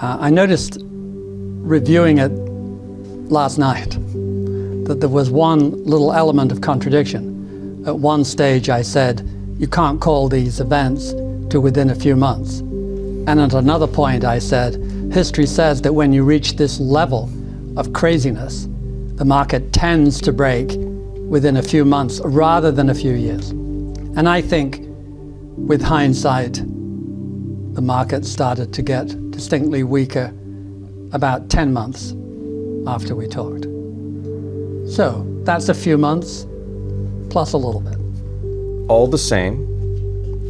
I noticed, reviewing it last night, that there was one little element of contradiction. At one stage I said, you can't call these events to within a few months. And at another point I said, history says that when you reach this level of craziness, the market tends to break within a few months rather than a few years. And I think, with hindsight, the market started to get distinctly weaker about 10 months after we talked. So that's a few months plus a little bit. All the same,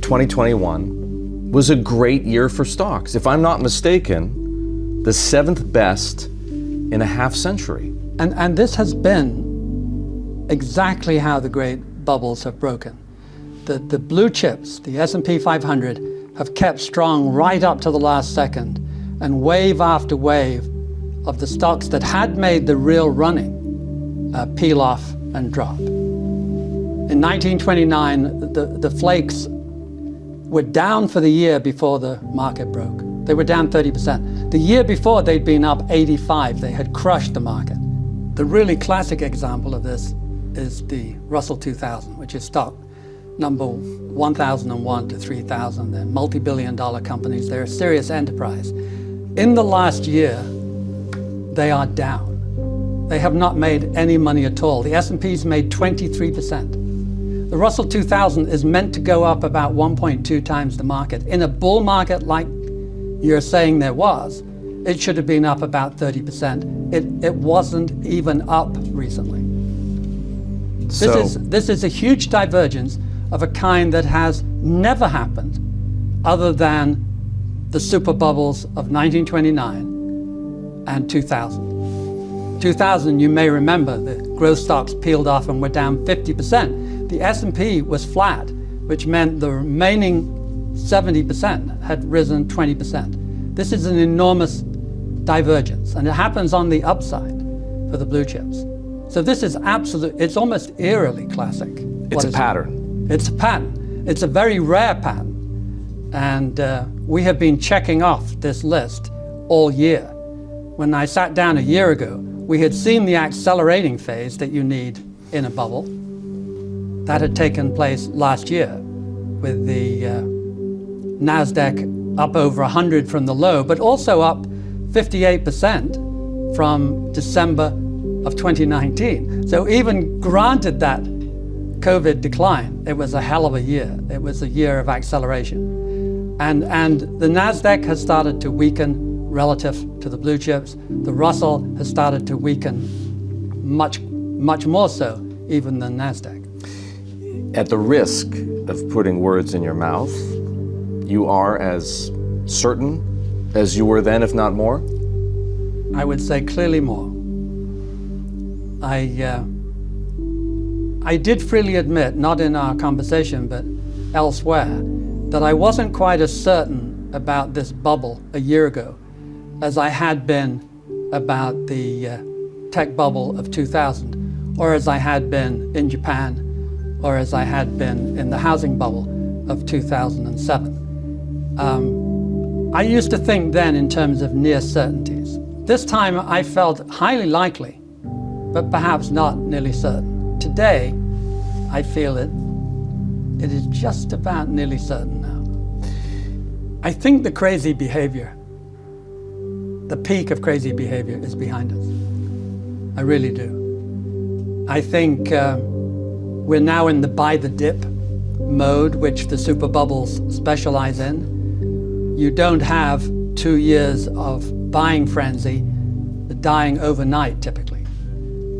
2021 was a great year for stocks. If I'm not mistaken, the 7th best in a half century. And this has been exactly how the great bubbles have broken. The blue chips, the S&P 500, have kept strong right up to the last second, and wave after wave of the stocks that had made the real running peel off and drop. In 1929, the flakes were down for the year before the market broke. They were down 30%. The year before, they'd been up 85. They had crushed the market. The really classic example of this is the Russell 2000, which is stock number 1001 to 3000. They're multi-billion-dollar companies. They're a serious enterprise. In the last year, they are down. They have not made any money at all. The S&P's made 23%. The Russell 2000 is meant to go up about 1.2 times the market. In a bull market like you're saying there was, it should have been up about 30%. It wasn't even up recently. This is a huge divergence of a kind that has never happened other than the super bubbles of 1929 and 2000. 2000, you may remember, the growth stocks peeled off and were down 50%. The S&P was flat, which meant the remaining 70% had risen 20%. This is an enormous divergence, and it happens on the upside for the blue chips. So this is it's almost eerily classic. It's a pattern. It's a pattern. It's a very rare pattern. And we have been checking off this list all year. When I sat down a year ago, we had seen the accelerating phase that you need in a bubble. That had taken place last year with the NASDAQ up over 100 from the low, but also up 58% from December of 2019. So even granted that COVID decline, it was a hell of a year. It was a year of acceleration. And the NASDAQ has started to weaken relative to the blue chips. The Russell has started to weaken much more so even than NASDAQ. At the risk of putting words in your mouth, you are as certain as you were then, if not more? I would say clearly more. I did freely admit, not in our conversation, but elsewhere, that I wasn't quite as certain about this bubble a year ago as I had been about the tech bubble of 2000, or as I had been in Japan, or as I had been in the housing bubble of 2007. I used to think then in terms of near certainties. This time I felt highly likely, but perhaps not nearly certain. Today, I feel it is just about nearly certain now. I think the crazy behavior, the peak of crazy behavior is behind us. I really do. I think we're now in the buy the dip mode, which the super bubbles specialize in. You don't have 2 years of buying frenzy dying overnight, typically.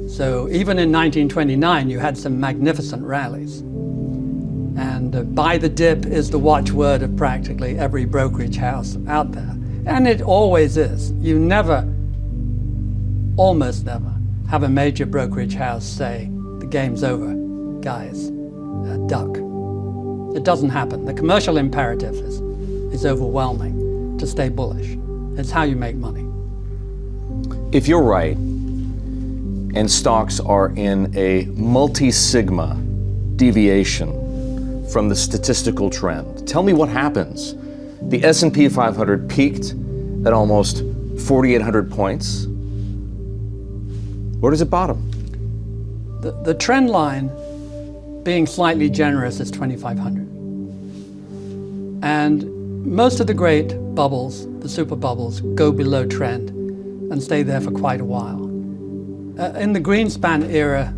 So even in 1929, you had some magnificent rallies. And buy the dip is the watchword of practically every brokerage house out there. And it always is. You never, almost never, have a major brokerage house say, the game's over, guys, duck. It doesn't happen. The commercial imperative is overwhelming to stay bullish. It's how you make money. If you're right, and stocks are in a multi-sigma deviation from the statistical trend, tell me what happens. The S&P 500 peaked at almost 4,800 points. Where does it bottom? The trend line, being slightly generous, is 2,500. And most of the great bubbles, the super bubbles, go below trend and stay there for quite a while. In the Greenspan era,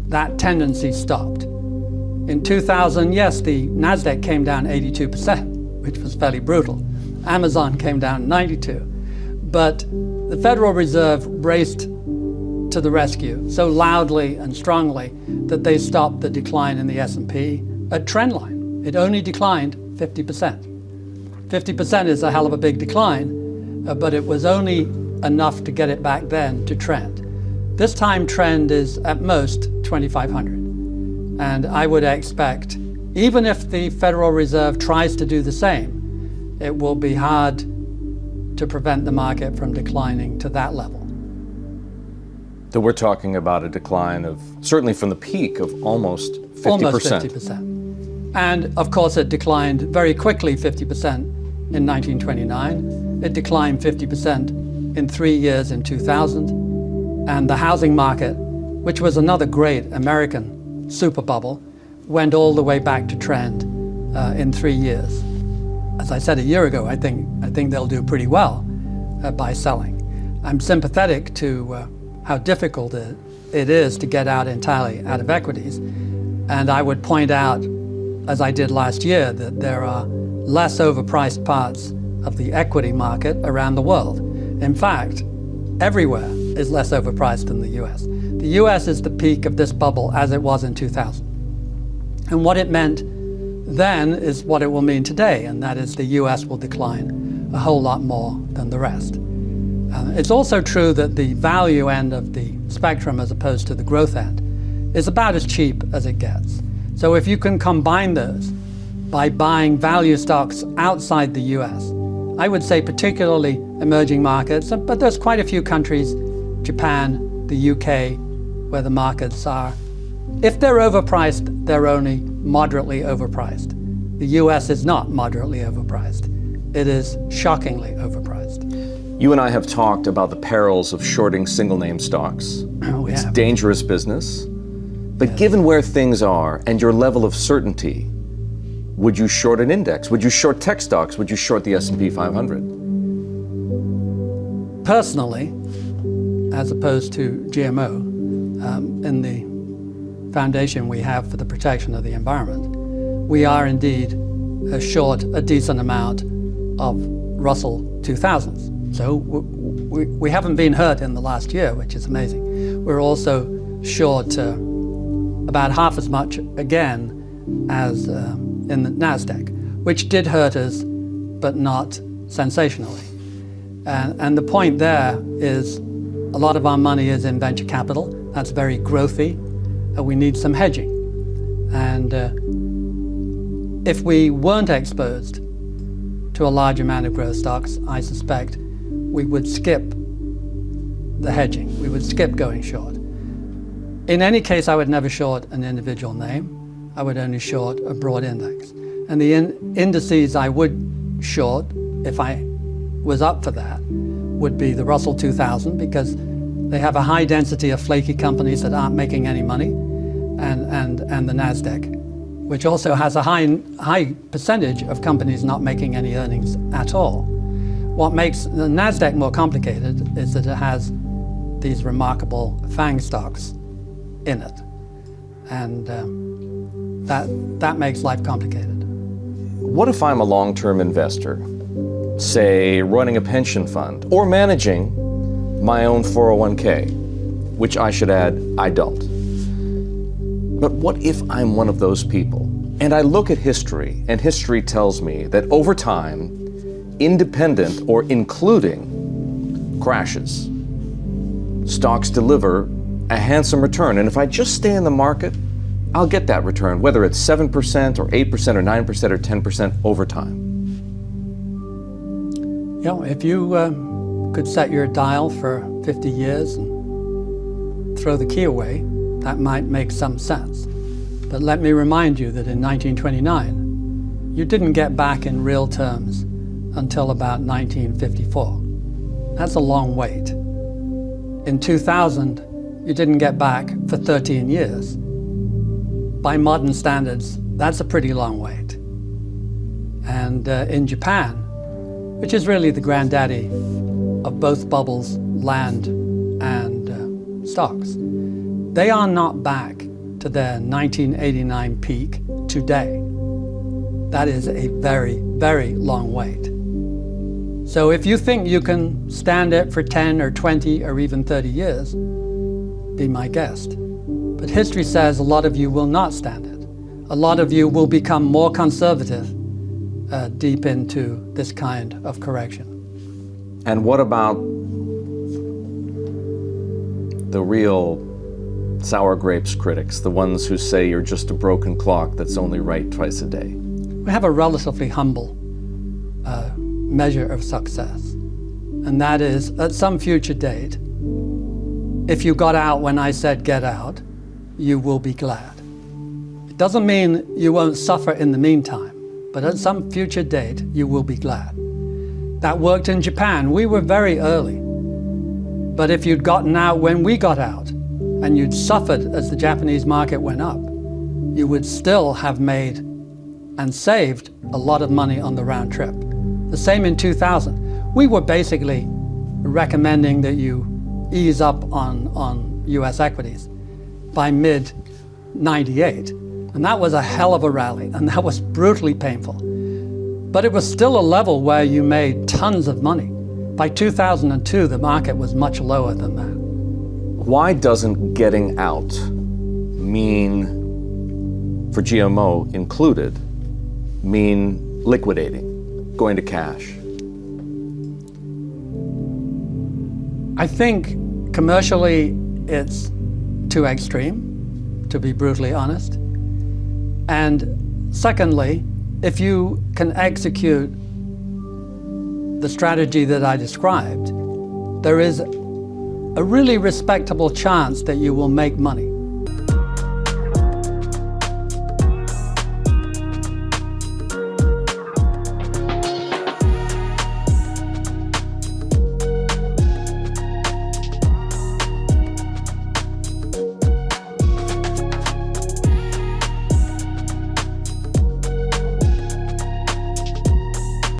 that tendency stopped. In 2000, yes, the NASDAQ came down 82%, which was fairly brutal. Amazon came down 92%. But the Federal Reserve raced to the rescue so loudly and strongly that they stopped the decline in the S&P at trend line. It only declined 50%. 50% is a hell of a big decline, but it was only enough to get it back then to trend. This time trend is at most 2,500. And I would expect, even if the Federal Reserve tries to do the same, it will be hard to prevent the market from declining to that level. So we're talking about a decline of, certainly from the peak, of almost 50%. Almost 50%. And of course it declined very quickly, 50% in 1929. It declined 50% in 3 years in 2000. And the housing market, which was another great American super bubble, went all the way back to trend in 3 years. As I said a year ago, I think they'll do pretty well by selling. I'm sympathetic to how difficult it is to get out entirely out of equities. And I would point out, as I did last year, that there are less overpriced parts of the equity market around the world. In fact, everywhere is less overpriced than the US. The US is the peak of this bubble as it was in 2000. And what it meant then is what it will mean today, and that is the US will decline a whole lot more than the rest. It's also true that the value end of the spectrum, as opposed to the growth end, is about as cheap as it gets. So if you can combine those by buying value stocks outside the US, I would say particularly emerging markets, but there's quite a few countries, Japan, the UK, where the markets are. If they're overpriced, they're only moderately overpriced. The US is not moderately overpriced. It is shockingly overpriced. You and I have talked about the perils of shorting single name stocks. It's dangerous business. But given where things are and your level of certainty, would you short an index? Would you short tech stocks? Would you short the S&P 500? Personally, as opposed to GMO, in the foundation we have for the protection of the environment, we are indeed short a decent amount of Russell 2000s. So we haven't been hurt in the last year, which is amazing. We're also short about half as much again as in the NASDAQ, which did hurt us, but not sensationally. And the point there is a lot of our money is in venture capital. That's very growthy. We need some hedging. And if we weren't exposed to a large amount of growth stocks, I suspect we would skip the hedging. We would skip going short. In any case, I would never short an individual name. I would only short a broad index. And the indices I would short, if I was up for that, would be the Russell 2000, because they have a high density of flaky companies that aren't making any money, and the NASDAQ, which also has a high percentage of companies not making any earnings at all. What makes the NASDAQ more complicated is that it has these remarkable FANG stocks in it. And that makes life complicated. What if I'm a long-term investor, say running a pension fund or managing my own 401k, which I should add, I don't. But what if I'm one of those people and I look at history and history tells me that over time, independent or including crashes, stocks deliver a handsome return. And if I just stay in the market, I'll get that return, whether it's 7% or 8% or 9% or 10% over time. You know, if you could set your dial for 50 years and throw the key away, that might make some sense. But let me remind you that in 1929, you didn't get back in real terms until about 1954. That's a long wait. In 2000, you didn't get back for 13 years. By modern standards, that's a pretty long wait. And in Japan, which is really the granddaddy of both bubbles, land and stocks, they are not back to their 1989 peak today. That is a very, very long wait. So if you think you can stand it for 10 or 20 or even 30 years, be my guest. But history says a lot of you will not stand it. A lot of you will become more conservative deep into this kind of correction. And what about the real sour grapes critics, the ones who say you're just a broken clock that's only right twice a day? We have a relatively humble measure of success, and that is at some future date, if you got out when I said get out, you will be glad. It doesn't mean you won't suffer in the meantime, but at some future date, you will be glad. That worked in Japan. We were very early. But if you'd gotten out when we got out, and you'd suffered as the Japanese market went up, you would still have made and saved a lot of money on the round trip. The same in 2000. We were basically recommending that you ease up on US equities by mid-98. And that was a hell of a rally, and that was brutally painful. But it was still a level where you made tons of money. By 2002, the market was much lower than that. Why doesn't getting out mean, for GMO included, mean liquidating, going to cash? I think commercially it's too extreme, to be brutally honest. And secondly, if you can execute the strategy that I described, there is a really respectable chance that you will make money.